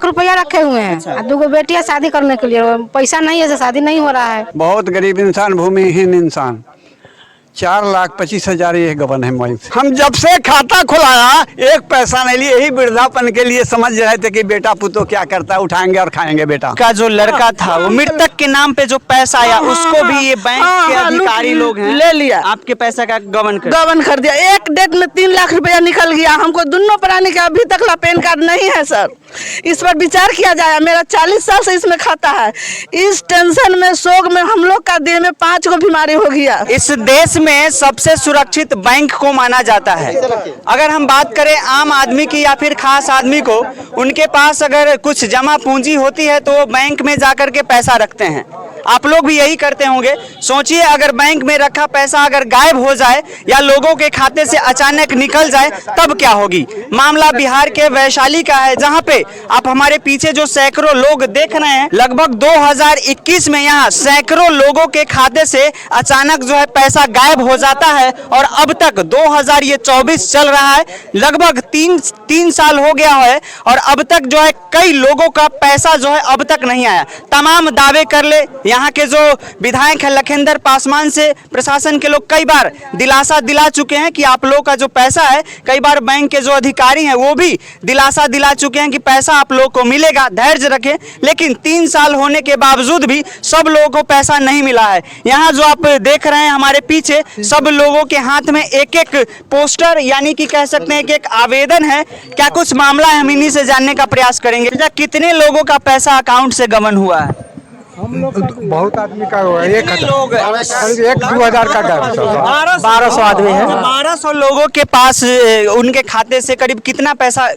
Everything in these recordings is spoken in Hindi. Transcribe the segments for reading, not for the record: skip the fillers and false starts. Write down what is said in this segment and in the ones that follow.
रुपया रखे हुए हैं। 2 बेटियां शादी करने के लिए, पैसा नहीं है, शादी नहीं हो रहा है। बहुत गरीब इंसान, भूमिहीन इंसान, 4,25,000 ये गबन है मोबाइल से। हम जब से खाता खुलाया एक पैसा नहीं लिए, यही वृद्धापन के लिए समझ रहे थे कि बेटा पुतो क्या करता है, उठाएंगे और खाएंगे बेटा का जो लड़का था वो मृतक के नाम पे जो पैसा आया उसको भी ये बैंक के अधिकारी लोग हैं ले लिया, आपके पैसा का गबन कर दिया। एक डेट में 3 लाख रुपया निकल गया। हमको दोनों प्राणी का अभी तक पैन कार्ड नहीं है सर, इस पर विचार किया जाए। मेरा 40 साल से इसमें खाता है। इस टेंशन में, शोक में हम लोग का देह में 5 को बीमारी हो गया। इस देश में सबसे सुरक्षित बैंक को माना जाता है। अगर हम बात करें आम आदमी की या फिर खास आदमी को, उनके पास अगर कुछ जमा पूंजी होती है तो वो बैंक में जाकर के पैसा रखते हैं। आप लोग भी यही करते होंगे। सोचिए अगर बैंक में रखा पैसा अगर गायब हो जाए या लोगों के खाते से अचानक निकल जाए तब क्या होगी। मामला बिहार के वैशाली का है, जहां पे आप हमारे पीछे जो सैकड़ों लोग देख रहे हैं, लगभग 2021 में यहाँ सैकड़ों लोगों के खाते से अचानक जो है पैसा गायब हो जाता है और अब तक 2024 चल रहा है, लगभग तीन साल हो गया है और अब तक जो है कई लोगों का पैसा जो है अब तक नहीं आया। तमाम दावे कर ले यहाँ के जो विधायक है लखिंदर पासवान से प्रशासन के लोग कई बार दिलासा दिला चुके हैं कि आप लोगों का जो पैसा है, कई बार बैंक के जो अधिकारी हैं वो भी दिलासा दिला चुके हैं कि पैसा आप लोगों को मिलेगा, धैर्य रखें। लेकिन 3 साल होने के बावजूद भी सब लोगों को पैसा नहीं मिला है। यहाँ जो आप देख रहे हैं हमारे पीछे, सब लोगों के हाथ में एक एक पोस्टर यानी कि कह सकते हैं कि एक आवेदन है। क्या कुछ मामला है, हम इन्हीं से जानने का प्रयास करेंगे। कितने लोगों का पैसा अकाउंट से गबन हुआ है? हम लोग बहुत आदमी का हुआ, 1-2 हज़ार का 1200 आदमी है। 1200 लोगों के पास उनके खाते से करीब कितना पैसा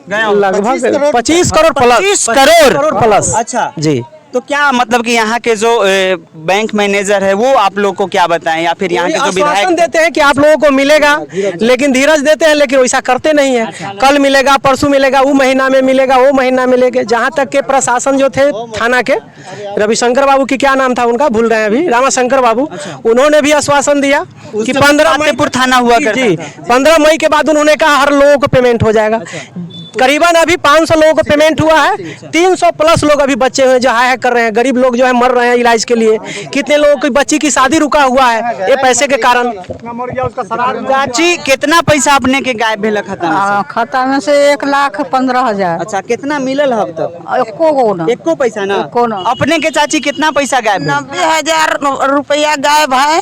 गया? लगभग 25 करोड़ प्लस। 25 करोड़ प्लस। अच्छा जी। तो क्या मतलब कि यहाँ के जो बैंक मैनेजर है वो आप लोग को क्या बताएं या फिर यहाँ के जो विधायक देते हैं कि आप लोगों को मिलेगा, लेकिन धीरज देते हैं, लेकिन वैसा करते नहीं है। कल मिलेगा, परसों मिलेगा, वो महीना में मिलेगा, वो महीना मिलेगा। जहाँ तक के प्रशासन जो थे थाना के, रविशंकर बाबू की क्या नाम था उनका, भूल गए अभी, रामाशंकर बाबू, उन्होंने भी आश्वासन दिया कि 15 मई थाना हुआ करता था। 15 मई के बाद उन्होंने कहा हर लोगों को पेमेंट हो जाएगा। करीबन अभी 500 लोगों को पेमेंट हुआ है। 300 प्लस लोग अभी बच्चे हुए जो हाय कर रहे हैं, गरीब लोग जो है मर रहे हैं इलाज के लिए। कितने लोगों की बच्ची की शादी रुका हुआ है ये पैसे के कारण। चाची कितना पैसा अपने के गायब भेल खाता में? खाता में से 1,15,000। अच्छा, कितना मिलल अब तक? एको पैसा ना? अपने के चाची कितना पैसा गायब? 90,000 रुपया गायब है।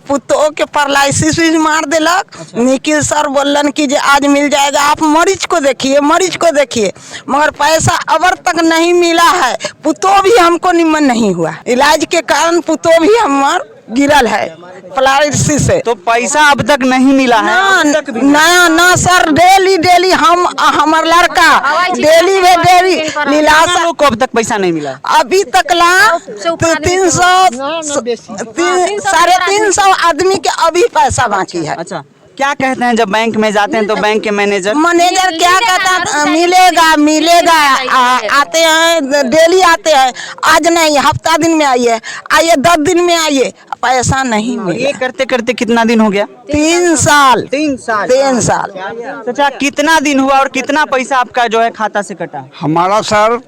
पुतों के पैरालिसिस मार दिलक। निखिल सर बोलन कि आज मिल जाएगा। आप मरीज को देखिए, मगर पैसा अब तक नहीं मिला है। पुतो भी हमको निमन नहीं हुआ, इलाज के कारण पुतो भी हमार गिरल है पैरालिसिस से। तो पैसा अब तक नहीं मिला है? ना सर, डेली हम हमार लड़का डेली लीलासा लोग को अब तक पैसा नहीं मिला। अभी तक ला 300-350 आदमी के अभी पैसा बाकी है। अच्छा, क्या कहते हैं जब बैंक में जाते हैं तो बैंक के मैनेजर क्या कहता है? मिलेगा आते हैं, डेली आते हैं। आज नहीं, हफ्ता दिन में आइए, 10 दिन में आइए, पैसा नहीं मिला। ये करते करते कितना दिन हो गया? 3 साल। 3 साल। अच्छा, कितना दिन हुआ और कितना पैसा आपका जो है खाता से कटा? हमारा सर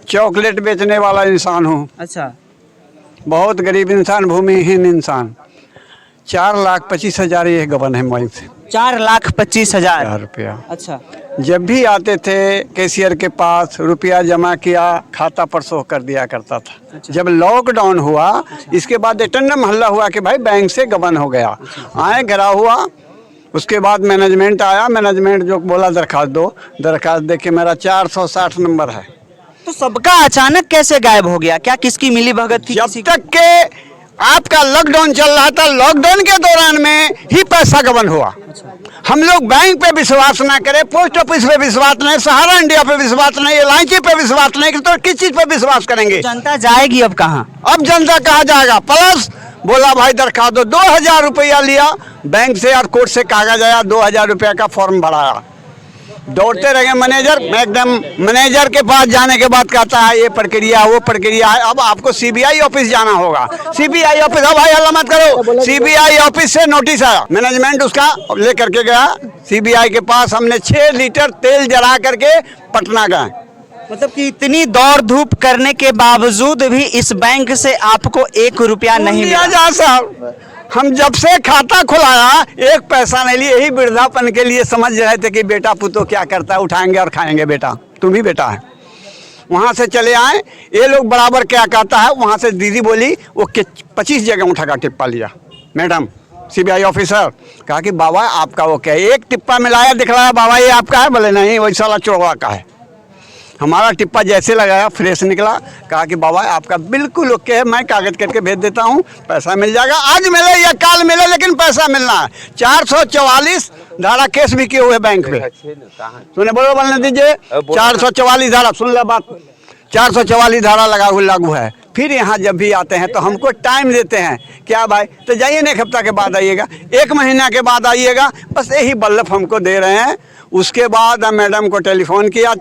चॉकलेट बेचने वाला इंसान हूँ। अच्छा, बहुत गरीब इंसान, भूमिहीन इंसान, 4,25,000 ये गबन है मोबाइल से। 4,25,000 रुपया। अच्छा, जब भी आते थे कैशियर के पास, रुपया जमा किया, खाता पर शो कर दिया करता था। अच्छा। जब लॉकडाउन हुआ इसके बाद एटन्डम हल्ला हुआ कि भाई बैंक से गबन हो गया। आए, गिरा हुआ, उसके बाद मैनेजमेंट आया। मैनेजमेंट जो बोला दरखास्त दो, दरखास्त दे के मेरा 460 नंबर है। तो सबका अचानक कैसे गायब हो गया? क्या किसकी मिली भगत थी? जब तक के आपका लॉकडाउन चल रहा था, लॉकडाउन के दौरान में ही पैसा गबन हुआ। हम लोग बैंक पे विश्वास ना करें, पोस्ट ऑफिस पे विश्वास नहीं, सहारा इंडिया पे विश्वास नहीं, LIC पे विश्वास नहीं, तो किस चीज पे विश्वास करेंगे? जनता जाएगी अब कहाँ? अब जनता कहाँ जाएगा? प्लस बोला भाई दरखास्त दो, 2,000 रुपया लिया बैंक से और कोर्ट से कागज आया, 2,000 रुपया का फॉर्म भराया। दौड़ते रहे मैनेजर, मैं एकदम मैनेजर के पास जाने के बाद कहता है ये प्रक्रिया वो प्रक्रिया है, अब आपको CBI ऑफिस जाना होगा। CBI ऑफिस, अब भाई हल्ला मत करो, CBI ऑफिस से नोटिस आया। मैनेजमेंट उसका लेकर के गया CBI के पास। हमने 6 लीटर तेल जला करके पटना गए। मतलब कि इतनी दौड़ धूप करने के बावजूद भी इस बैंक से आपको 1 रुपया नहीं लिया मिला। जा साहब, हम जब से खाता खुलाया 1 पैसा नहीं लिए। यही वृद्धापन के लिए समझ रहे थे कि बेटा पुतो क्या करता है, उठाएंगे और खाएंगे। बेटा तुम ही बेटा है। वहाँ से चले आए, ये लोग बराबर क्या कहता है। वहाँ से दीदी बोली वो 25 जगह उठा का टिप्पा लिया। मैडम CBI ऑफिसर कहा कि बाबा आपका वो क्या है? एक टिप्पा मिलाया, दिखलाया, बाबा ये आपका है? बोले नहीं, वही साला चोरवा का है। हमारा टिप्पा जैसे लगाया फ्रेश निकला। कहा कि बाबा आपका बिल्कुल ओके है, मैं कागज करके भेज देता हूँ, पैसा मिल जाएगा। आज मिले या काल मिले, लेकिन पैसा मिलना है। 444 धारा केस भी किए हुए बैंक पे। सुने बोलो, बोलने दीजिए। 444 धारा, सुन ले बात। 444 धारा लागू है। फिर यहाँ जब भी आते हैं तो हमको टाइम देते हैं। क्या भाई, तो जाइए ना, 1 हफ्ता के बाद आइएगा, 1 महीना के बाद आइएगा, बस यही बल्लफ हमको दे रहे हैं। उसके बाद मैडम को टेलीफोन किया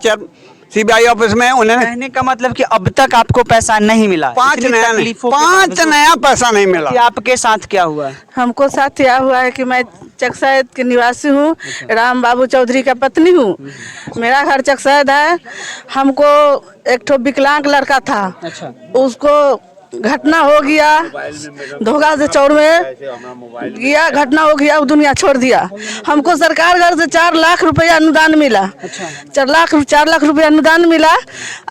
CBI ऑफिस में। उन्हें कहने का मतलब कि अब तक आपको पैसा नहीं मिला। 5 नया पैसा नहीं मिला। कि आपके साथ क्या हुआ है? हमको साथ यह हुआ है कि मैं चकसैद के निवासी हूँ, राम बाबू चौधरी का पत्नी हूँ। मेरा घर चकसैद है। हमको एक ठो विकलांग लड़का था। अच्छा। उसको घटना हो गया, धोखा से चौर में गया, घटना हो गया, वो दुनिया छोड़ दिया। हमको सरकार घर से 4 लाख रुपया अनुदान मिला। 4 लाख रुपया अनुदान मिला।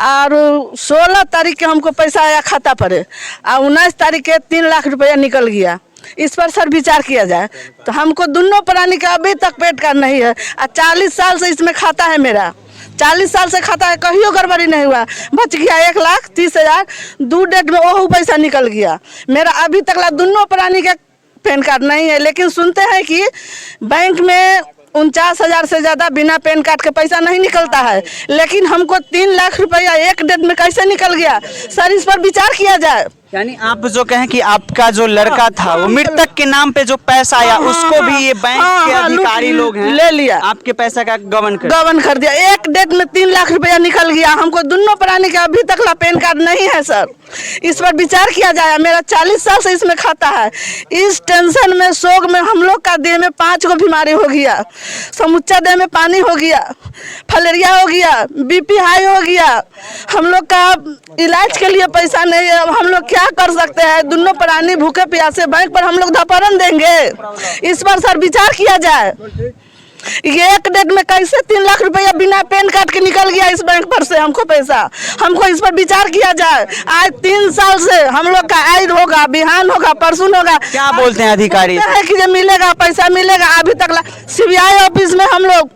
और 16 तारीख के हमको पैसा आया खाता पर, और 19 तारीख के 3 लाख रुपया निकल गया। इस पर सर विचार किया जाए। तो हमको दोनों प्राणी का अभी तक पेट का नहीं है। 40 साल से इसमें खाता है मेरा, 40 साल से खाता है, कहियो गड़बड़ी नहीं हुआ। बच गया 1,30,000, 2 डेट में वो पैसा निकल गया। मेरा अभी तक दोनों प्राणी का पैन कार्ड नहीं है। लेकिन सुनते हैं कि बैंक में 49,000 से ज़्यादा बिना पैन कार्ड के पैसा नहीं निकलता है। लेकिन हमको 3 लाख रुपया 1 डेट में कैसे निकल गया? सर इस पर विचार किया जाए। यानी आप जो कहें कि आपका जो लड़का था वो मृतक के नाम पे जो पैसा आया उसको भी ये बैंक के अधिकारी लोग हैं ले लिया, आपके पैसा का गबन कर दिया। 1 डेट में 3 लाख रुपया निकल गया। हमको दोनों प्राणी का अभी तक पेन कार्ड नहीं है। सर इस पर विचार किया जाए। मेरा 40 साल से इसमें खाता है। इस टेंशन में, शोक में हम लोग का देह में 5 को बीमारी हो गया। समुच्चा देह में पानी हो गया, फलेरिया हो गया, BP हाई हो गया। हम लोग का इलाज के लिए पैसा नहीं है। हम लोग क्या कर सकते हैं? दोनों प्राणी भूखे प्यासे बैंक पर हम लोग धपरन देंगे? इस पर सर विचार किया जाए। ये 1 डेट में कैसे 3 लाख रुपया बिना पैन कार्ड के निकल गया इस बैंक पर से हमको पैसा? हमको इस पर विचार किया जाए। आज 3 साल से हम लोग का आयद होगा, बिहान होगा, परसों होगा। क्या बोलते हैं अधिकारी? है कि मिलेगा, पैसा मिलेगा। अभी तक CBI ऑफिस में हम लोग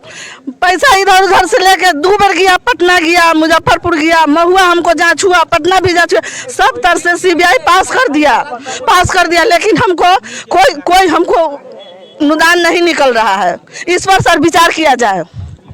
पैसा इधर उधर से लेके 2 बार गया, पटना गया, मुजफ्फरपुर गया, महुआ हमको जांच हुआ, पटना भी जांच हुआ, सब तरह से CBI पास कर दिया। लेकिन हमको कोई हमको अनुदान नहीं निकल रहा है। इस पर सर विचार किया जाए।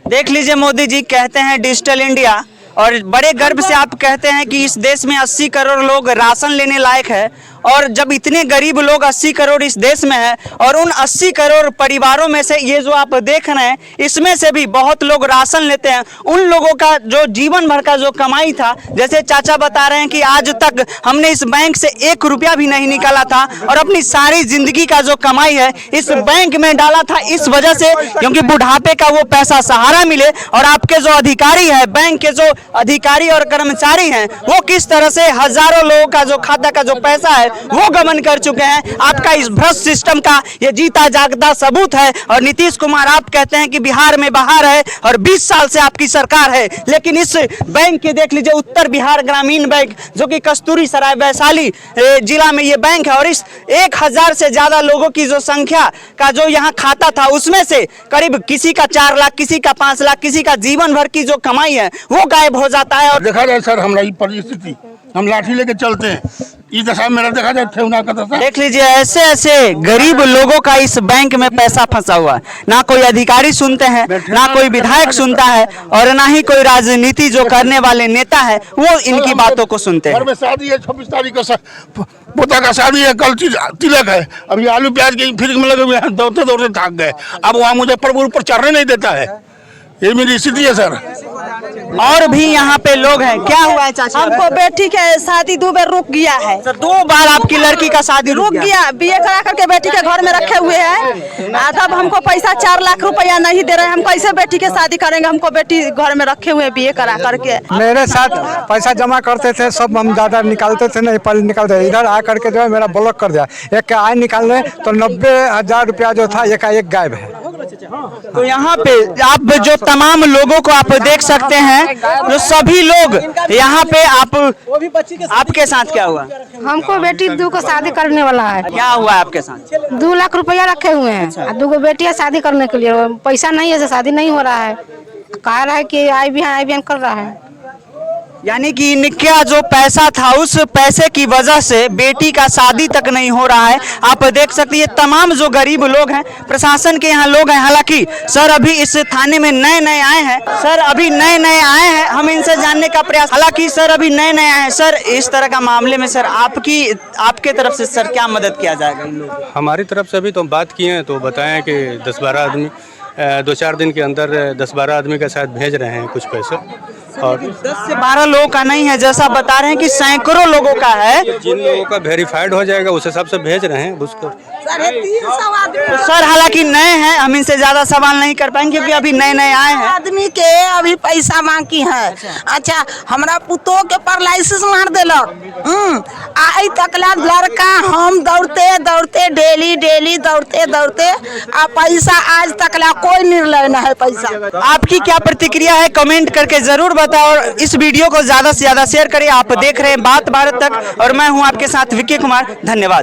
देख लीजिए, मोदी जी कहते हैं डिजिटल इंडिया, और बड़े गर्व से आप कहते हैं कि इस देश में 80 करोड़ लोग राशन लेने लायक है। और जब इतने गरीब लोग 80 करोड़ इस देश में है, और उन 80 करोड़ परिवारों में से ये जो आप देख रहे हैं, इसमें से भी बहुत लोग राशन लेते हैं। उन लोगों का जो जीवन भर का जो कमाई था, जैसे चाचा बता रहे हैं कि आज तक हमने इस बैंक से 1 रुपया भी नहीं निकाला था, और अपनी सारी जिंदगी का जो कमाई है इस बैंक में डाला था, इस वजह से क्योंकि बुढ़ापे का वो पैसा सहारा मिले। और आपके जो अधिकारी है, बैंक के जो अधिकारी और कर्मचारी हैं, वो किस तरह से हजारों लोगों का जो खाता का जो पैसा है वो गबन कर चुके हैं। आपका इस भ्रष्ट सिस्टम का ये जीता जागता सबूत है। और नीतीश कुमार आप कहते हैं कि बिहार में बहार है और 20 साल से आपकी सरकार है, लेकिन इस बैंक के देख लीजिए, उत्तर बिहार ग्रामीण बैंक जो कि कस्तूरी सराय वैशाली जिला में ये बैंक है, और इस 1000 से ज्यादा लोगों की जो संख्या का जो यहाँ खाता था, उसमें से करीब किसी का 4 लाख, किसी का 5 लाख, किसी का जीवन भर की जो कमाई है वो गायब हो जाता है। और देखा जाए सर, हमारा ये परिस्थिति, हम लाठी लेके चलते हैं, ये दशा मेरा देखा जाए ठेवना का दशा। देख लीजिए, ऐसे ऐसे गरीब लोगों का इस बैंक में पैसा फंसा हुआ है। ना कोई अधिकारी सुनते हैं, ना कोई विधायक सुनता है, और ना ही कोई राजनीति जो करने वाले नेता है वो इनकी बातों को सुनते हैं। घर में शादी है, 26 तारीख का पोता का शादी है, कल तिलक है। अब ये आलू प्याज के फिर में लगे हुए हैं, दौड़ते दौड़ते थक गए। अब वहाँ मुजफ्फरपुर पर चढ़ने नहीं देता है। ये मेरी स्थिति है सर। और भी यहाँ पे लोग हैं, क्या हुआ है चाचा? हमको बेटी के शादी 2 बार रुक गया है। सर 2 बार आपकी लड़की का शादी रुक गया, बीए करा करके बेटी के घर में रखे हुए हैं। तब हमको पैसा 4 लाख रुपया नहीं दे रहे हैं। हम कैसे बेटी के शादी करेंगे? हमको बेटी घर में रखे हुए बीए करा करके। मेरे साथ पैसा जमा करते थे, सब हम ज़्यादा निकालते थे, नहीं पहले निकालते, इधर आ करके जो है मेरा ब्लॉक कर दिया। एक का आय निकालने तो 90,000 रुपया जो था एकाएक गायब है। तो यहाँ पे आप जो तमाम लोगों को आप देख सकते हैं, जो सभी लोग यहाँ पे आपके साथ क्या हुआ? हमको बेटी 2 को शादी करने वाला है। क्या हुआ है आपके साथ? 2 लाख रुपया रखे हुए हैं। 2 बेटियां शादी करने के लिए पैसा नहीं है, शादी नहीं हो रहा है। कह रहा है कि IBN कर रहा है। यानी कि इनका जो पैसा था, उस पैसे की वजह से बेटी का शादी तक नहीं हो रहा है। आप देख सकते हैं तमाम जो गरीब लोग हैं, प्रशासन के यहाँ लोग हैं। हालांकि सर अभी इस थाने में नए आए हैं। सर अभी नए आए हैं, हम इनसे जानने का प्रयास। हालांकि सर अभी नए आए हैं। सर इस तरह का मामले में सर आपके तरफ से सर क्या मदद किया जाएगा इन लोगों को? हमारी तरफ से अभी तो हम बात किए हैं, तो बताएं कि 10-12 आदमी 2-4 दिन के अंदर 10-12 आदमी का शायद भेज रहे हैं कुछ पैसे। और 10 से 12 लोगों का नहीं है, जैसा बता रहे हैं कि सैकड़ों लोगों का है। जिन लोगों का वेरीफाइड हो जाएगा उस हिसाब से भेज रहे हैं उसको। तो सर हालांकि नए हैं, हम इनसे ज्यादा सवाल नहीं कर पाएंगे क्योंकि अभी नए आए हैं। आदमी के अभी पैसा मांगी है। अच्छा हमरा पुतो के पैरालिसिस मार देलक। आई तकला लड़का हम दौड़ते डेली दौड़ते आ पैसा आज तकला कोई निर्णय न है पैसा। आपकी क्या प्रतिक्रिया है कमेंट करके जरूर बताओ और इस वीडियो को ज्यादा से ज्यादा शेयर करें। आप देख रहे हैं बात भारत तक और मैं हूं आपके साथ विक्की कुमार। धन्यवाद।